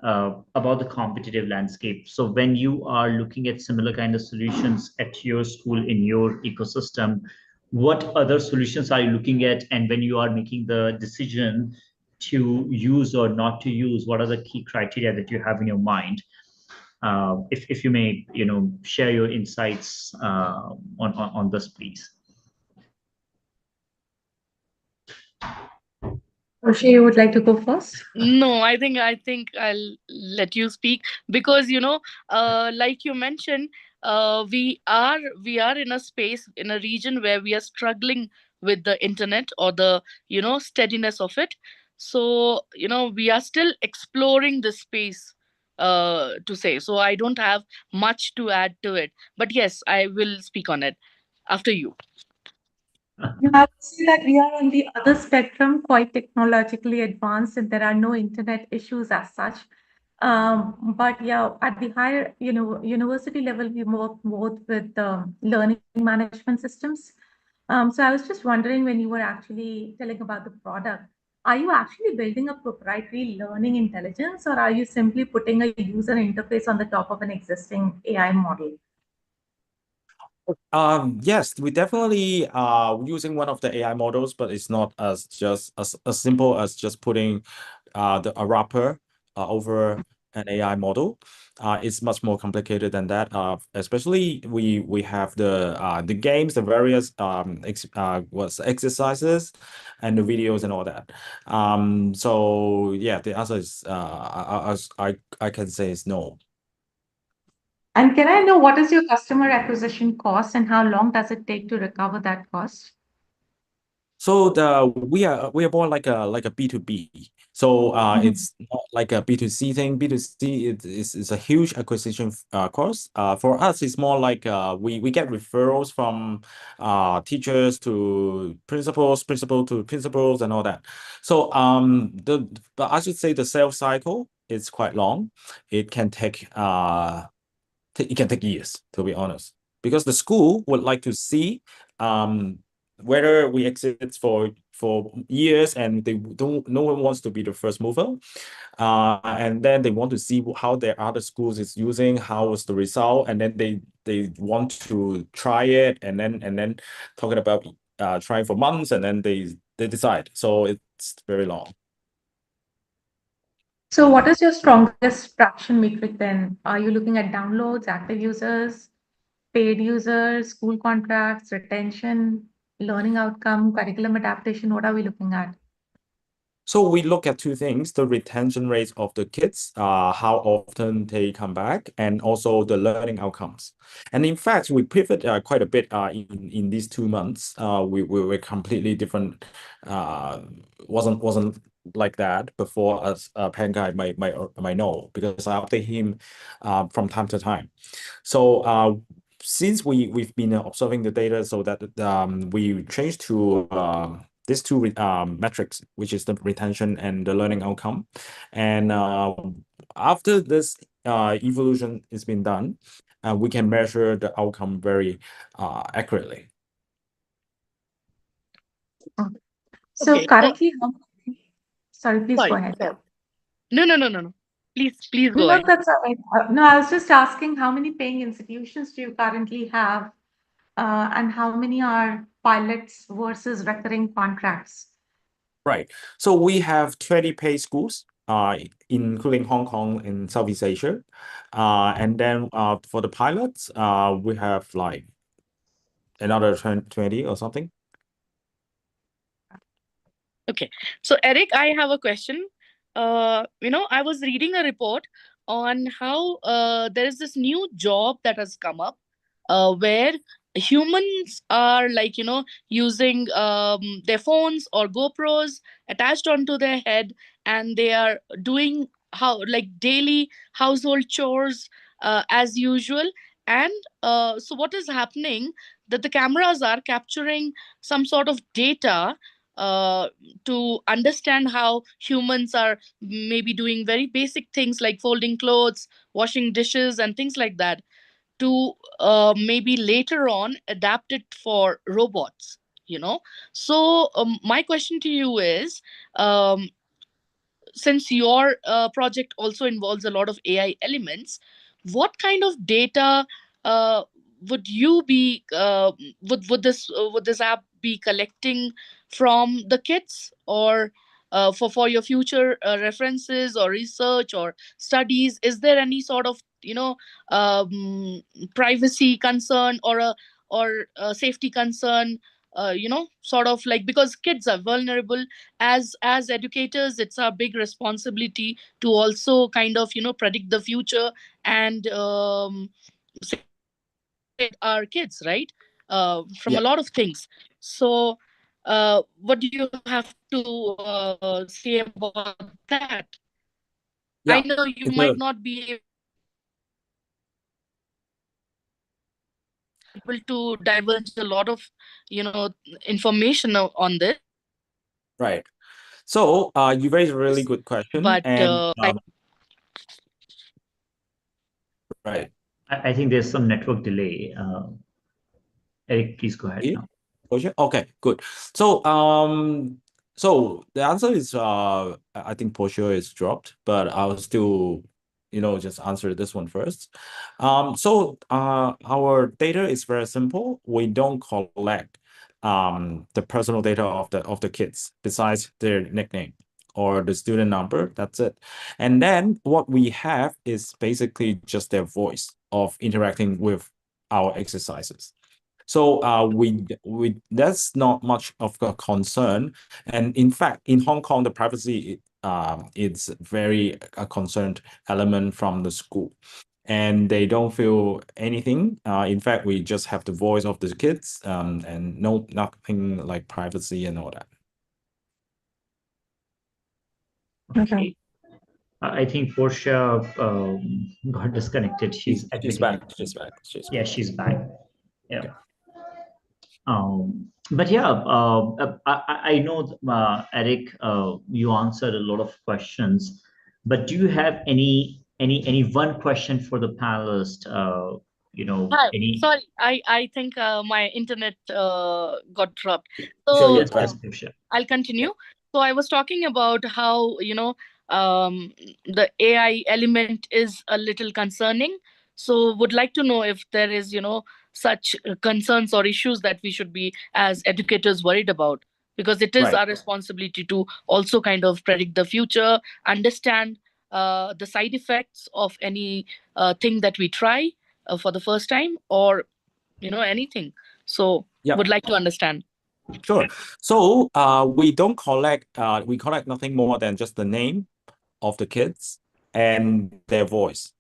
about the competitive landscape. So when you are looking at similar kind of solutions at your school, in your ecosystem, what other solutions are you looking at? And when you are making the decision to use or not to use, what are the key criteria that you have in your mind? If you may, share your insights on this, please. Portia, you would like to go first? No, I think I'll let you speak, because like you mentioned, we are in a space, in a region where we are struggling with the internet, or the steadiness of it. So we are still exploring the space, to say. So I don't have much to add to it, but yes, I will speak on it after you. Yeah, I would say that we are on the other spectrum, quite technologically advanced, and there are no internet issues as such. But yeah, at the higher, university level, we work both with learning management systems. So I was just wondering, when you were actually telling about the product, are you actually building a proprietary learning intelligence, or are you simply putting a user interface on the top of an existing AI model? Yes, we definitely are using one of the AI models, but it's not as simple as just putting a wrapper over an AI model. It's much more complicated than that. Especially we have the games, the various exercises, and the videos and all that. So yeah, the answer is I can say is no. And can I know what is your customer acquisition cost, and how long does it take to recover that cost? So we are more like a B2B. So it's not like a B2C thing. B2C is a huge acquisition cost. For us, it's more like we get referrals from teachers to principals, principal to principals, and all that. So but I should say the sales cycle is quite long. It can take years, to be honest, because the school would like to see whether we exist for years, and no one wants to be the first mover, and then they want to see how their other schools is using, how was the result, and then they want to try it, and then talking about trying for months, and then they decide. So it's very long. So what is your strongest traction metric then? Are you looking at downloads, active users? paid users, school contracts, retention, learning outcome, curriculum adaptation? What are we looking at? So we look at two things: the retention rates of the kids, how often they come back, and also the learning outcomes. And in fact, we pivot quite a bit in these 2 months. We were completely different. Wasn't like that before, as Pankaj might know, because I update him from time to time. So since we've been observing the data, so that we changed to these two metrics, which is the retention and the learning outcome. And after this evolution has been done, we can measure the outcome very accurately. So Okay, currently, sorry, please go sorry. ahead. No. Please go No, ahead. that's all right. No, I was just asking how many paying institutions do you currently have, and how many are pilots versus recurring contracts? Right. So we have 20 paid schools, including Hong Kong and Southeast Asia. And then for the pilots, we have like another 20 or something. Okay. So Eric, I have a question. I was reading a report on how there is this new job that has come up where humans are like, using their phones or GoPros attached onto their head, and they are doing how like daily household chores as usual. And so what is happening that the cameras are capturing some sort of data uh, to understand how humans are maybe doing very basic things like folding clothes, washing dishes, and things like that, to maybe later on adapt it for robots. So my question to you is, um, since your project also involves a lot of AI elements, what kind of data uh, would you be would this app be collecting from the kids, or for your future references or research or studies? Is there any sort of privacy concern or a safety concern? Sort of like, because kids are vulnerable, as educators, it's our big responsibility to also kind of predict the future and save our kids, right, from Yeah. a lot of things. So what do you have to say about that? I Yeah. know you It's might a, not be able to divulge a lot of information on this, right. So you raised a really good question, but and right. I think there's some network delay. Eric, please go ahead Yeah. now. Portia? Okay, good. So the answer is I think Portia is dropped, but I'll still just answer this one first. So our data is very simple. We don't collect the personal data of the kids besides their nickname or the student number. That's it. And then what we have is basically just their voice of interacting with our exercises. So we that's not much of a concern. And in fact, in Hong Kong, the privacy it's very a concerned element from the school, and they don't feel anything. In fact, we just have the voice of the kids, and nothing like privacy and all that. Okay. I think Portia got disconnected. She's She's admitting back. it. She's back. She's Yeah, back. she's back. Yeah. Okay. But yeah, I know, Eric, you answered a lot of questions, but do you have any one question for the panelist? Hi, Any? sorry, I think my internet got dropped. Sure, So yes, Yes, back. yes, Portia. I'll continue. So I was talking about how, the AI element is a little concerning. So would like to know if there is, such concerns or issues that we should be as educators worried about, because it is Right. our responsibility to also kind of predict the future, understand the side effects of any thing that we try for the first time, or anything. So Yeah. would like to understand. Sure. So we don't collect we collect nothing more than just the name of the kids and their voice.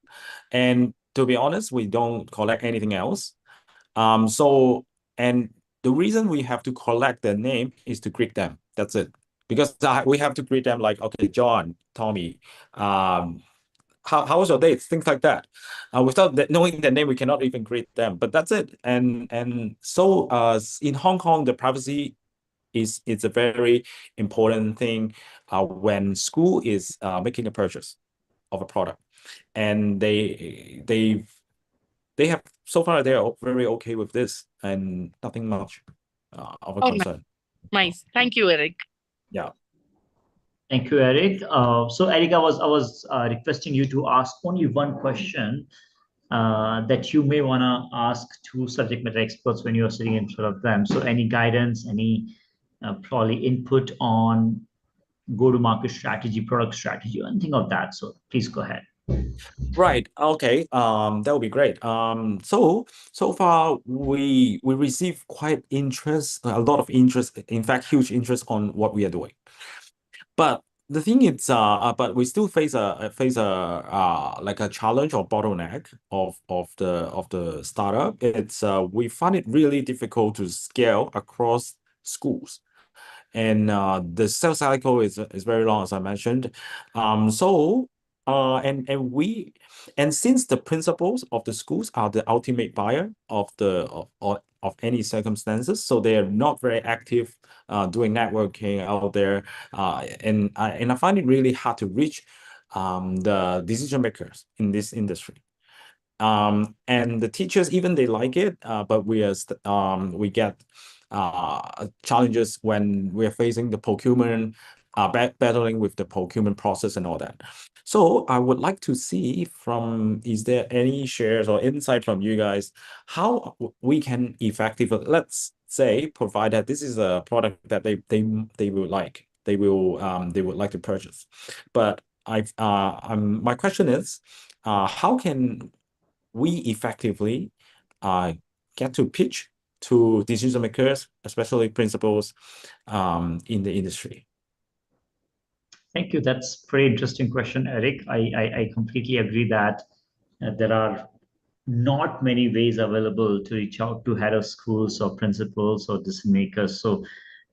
And to be honest, we don't collect anything else. So and the reason we have to collect their name is to greet them. That's it. Because we have to greet them like, okay, John, Tommy, how was your day? Things like that. Without knowing their name, we cannot even greet them. But that's it. And so in Hong Kong, the privacy is a very important thing when school is making a purchase of a product, and they have so far they're very okay with this and nothing much of a Oh, concern. nice. Thank you, Eric. Yeah. Thank you, Eric. So, Eric, I was requesting you to ask only one question that you may want to ask to subject matter experts when you are sitting in front of them. So, any guidance, any probably input on go-to-market strategy, product strategy, or anything of that. So, please go ahead. Right. Okay. That would be great. So far we receive quite a lot of interest, in fact, huge interest on what we are doing. But the thing is, but we still face a like a challenge or bottleneck of the startup. It's we find it really difficult to scale across schools, and the sales cycle is very long, as I mentioned. And since the principals of the schools are the ultimate buyer of any circumstances, so they are not very active doing networking out there, and I find it really hard to reach the decision makers in this industry. And the teachers, even they like it, but we get challenges when we're facing the procurement, battling with the procurement process and all that. So I would like to see is there any shares or insight from you guys how we can effectively, let's say, provide that this is a product that they would like, they would like to purchase. But my question is, how can we effectively get to pitch to decision makers, especially principals in the industry? Thank you. That's a pretty interesting question, Eric. I completely agree that there are not many ways available to reach out to head of schools or principals or decision makers. So,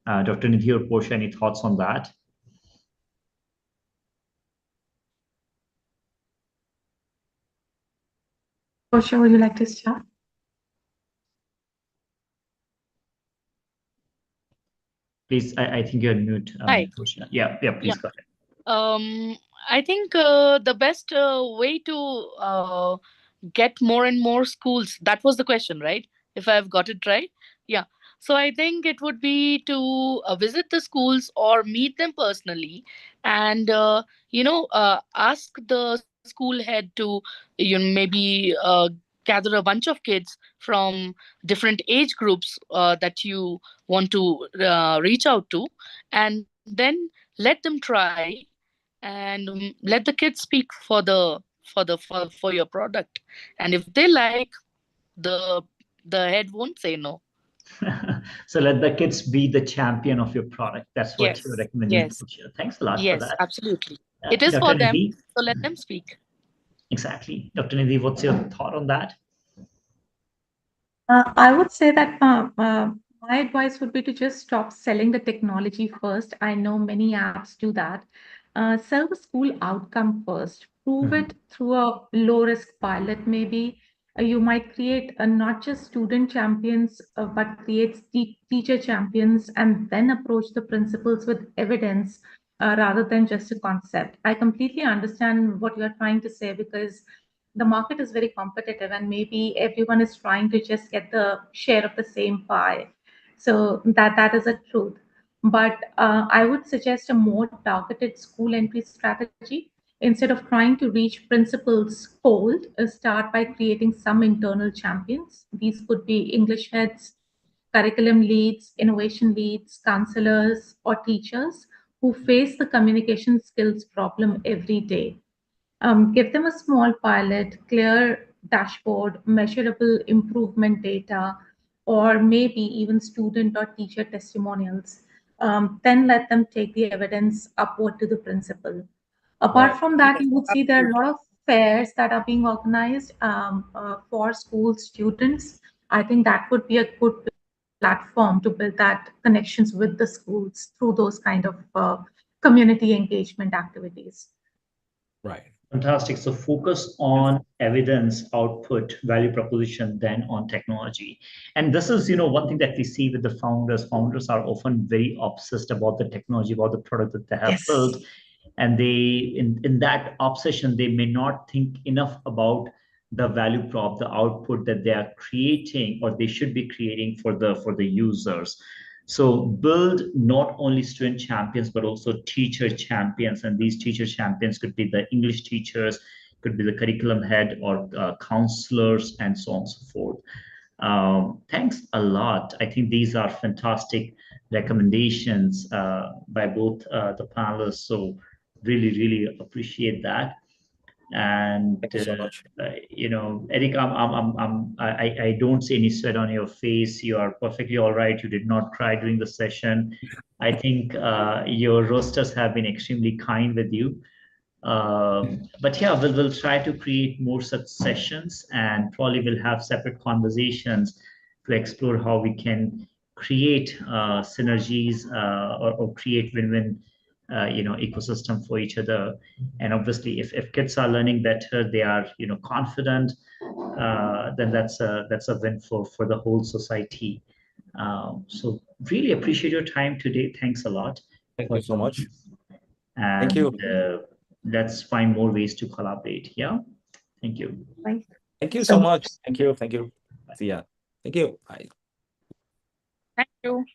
Dr. Nidhi or Portia, any thoughts on that? Portia, would you like to start? Please, I think you're mute. Hi. Portia. Yeah, please go ahead. I think the best way to get more and more schools, that was the question, right? If I've got it right. Yeah. So I think it would be to visit the schools or meet them personally and, ask the school head to, maybe gather a bunch of kids from different age groups that you want to reach out to, and then let them try and let the kids speak for your product, and if they like, the head won't say no. So let the kids be the champion of your product. That's what you're recommending. Yes. Thanks a lot for Yes, that. absolutely. It is Dr. for them, Nidhi? so let them speak. Exactly. Dr. Nidhi, what's your thought on that? I would say that my advice would be to just stop selling the technology first. I know many apps do that. Sell the school outcome first. Prove it through a low risk pilot, maybe. You might create not just student champions, but create teacher champions, and then approach the principals with evidence rather than just a concept. I completely understand what you're trying to say, because the market is very competitive and maybe everyone is trying to just get the share of the same pie. So that is a truth. But I would suggest a more targeted school entry strategy. Instead of trying to reach principals cold, start by creating some internal champions. These could be English heads, curriculum leads, innovation leads, counselors, or teachers who face the communication skills problem every day. Give them a small pilot, clear dashboard, measurable improvement data, or maybe even student or teacher testimonials, then let them take the evidence upward to the principal. Apart Right. from that, you would see there are a lot of fairs that are being organized for school students. I think that would be a good platform to build that connections with the schools through those kind of community engagement activities. Right. Fantastic. So focus on evidence, output, value proposition, then on technology. And this is, one thing that we see with the founders. Founders are often very obsessed about the technology, about the product that they have built. And they, in that obsession, they may not think enough about the value prop, the output that they are creating or they should be creating for the users. So build not only student champions, but also teacher champions. And these teacher champions could be the English teachers, could be the curriculum head or counselors, and so on and so forth. Thanks a lot. I think these are fantastic recommendations by both the panelists. So really, really appreciate that. And Thank you so much. Eric, I don't see any sweat on your face. You are perfectly all right. You did not cry during the session. I think your roasters have been extremely kind with you. But yeah, we'll try to create more such sessions, and probably we'll have separate conversations to explore how we can create synergies or create win-win ecosystem for each other. And obviously if kids are learning better, they are confident, then that's a win for the whole society. So really appreciate your time today. Thanks a lot. Thank you so much. And Thank you. Let's find more ways to collaborate. Yeah. Thank you. Right. Thank you so much. Thank you. Thank you. See ya. Thank you. Bye. Thank you.